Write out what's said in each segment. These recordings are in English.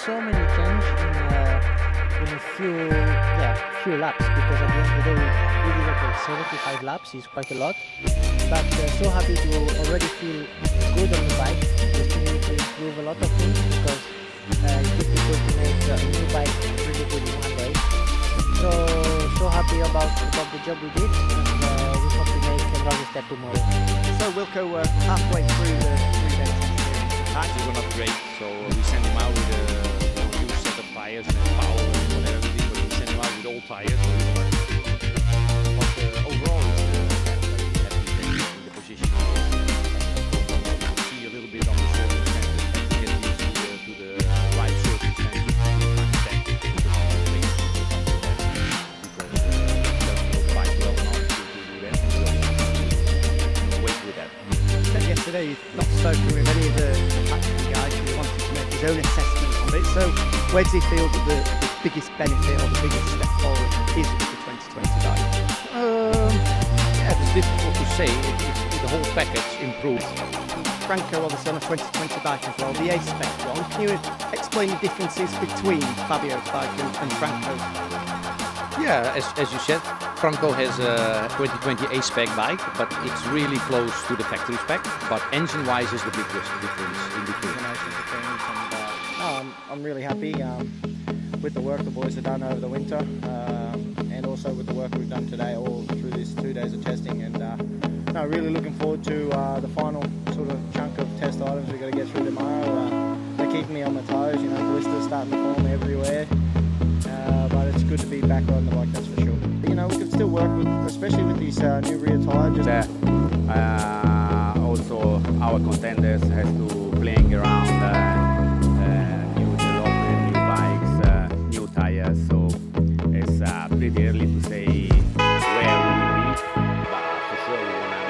so many changes in a few laps, because at the end of the day we did about 75 laps. Is quite a lot, but so happy to already feel good on the bike. Just need to improve a lot of things, because it's difficult to make a new bike really good in one race. So happy about the job we did, and we hope to make another step tomorrow. So Wilco, we're halfway through the 3 days. He's gonna upgrade, so we send him out with a new set of tires and power and whatever, but we send him out with old tires. So but overall, he's happy in the position. See a little bit on the circumstances, to get used to the right circumstances, because he doesn't know quite well enough to do that. So wait with that. Said yesterday he's not spoken with any of the factory guys who wanted to make his own assessment of it. So where does he feel that the biggest benefit or the biggest step forward is with the 2020 bike? Yeah, it's difficult to say. The whole package improves. Franco obviously on a 2020 bike as well, the A-Spec one. Can you explain the differences between Fabio's bike and Franco's? Yeah, as you said, Franco has a 2020 A-Spec bike, but it's really close to the factory spec. But engine-wise is the biggest difference in between. I'm really happy with the work the boys have done over the winter, and also with the work we've done today, all through these 2 days of testing. And really looking forward to the final sort of chunk of test items we've got to get through tomorrow. They're keeping me on my toes, blisters starting to form everywhere. But it's good to be back on the bike, that's for sure. But, we can still work with, especially with these new rear tyres. Also, our contenders has to playing around new development, new bikes, new tires. So it's pretty early to say where we will be, but for sure we want to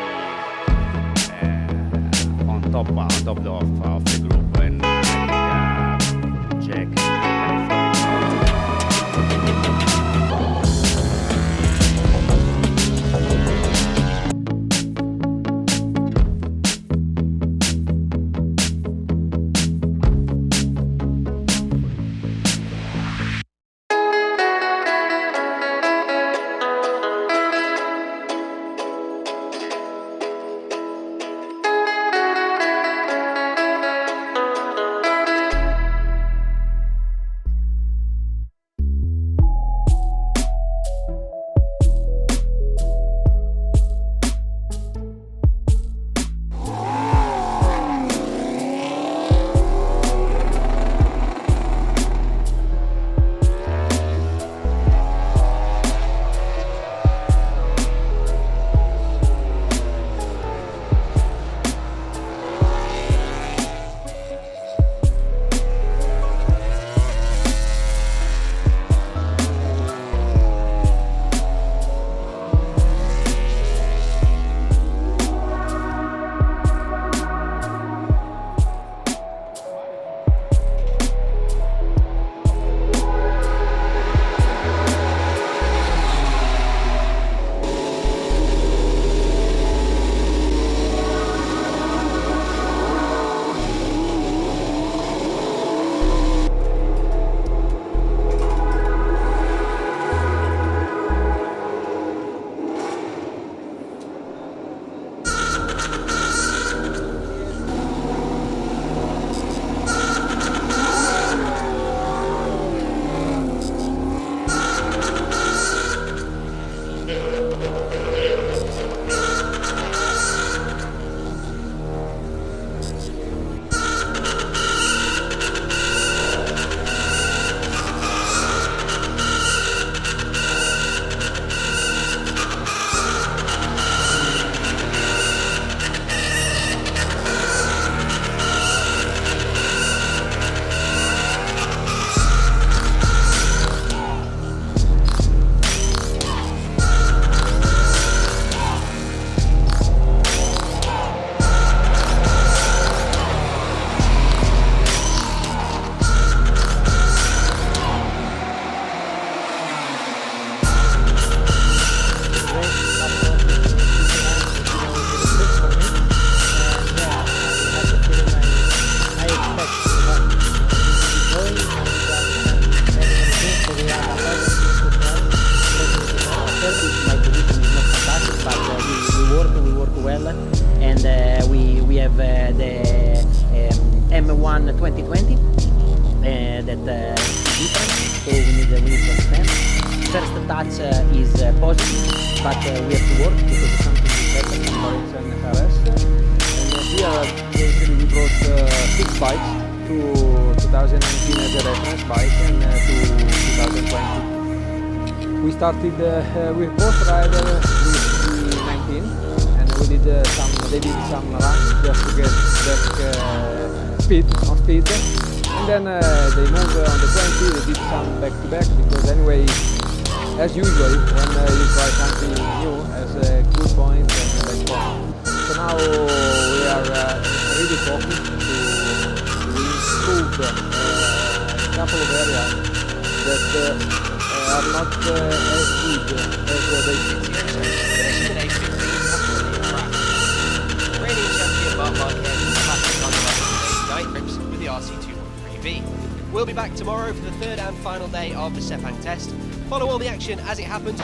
be on top of the group. And I think Jack. we need to understand. First touch is positive, but we have to work because it's something better. And RS. And here basically we brought 6 bikes to 2019 as a reference bike and to 2020. We started with both riders with 19 and we did they did some runs just to get back speed. And then they moved on the 20, they did some back-to-back because anyway, as usual, when you try something new, has a good point and a bad point. So now we are really focused to improve a couple of areas that are not as good as they should be. Finishing in A15 reigning champion Mark Marquez is passing on the 9 trips with the RC213V. We'll be back tomorrow for the third and final day of the Sepang test. Follow all the action as it happens.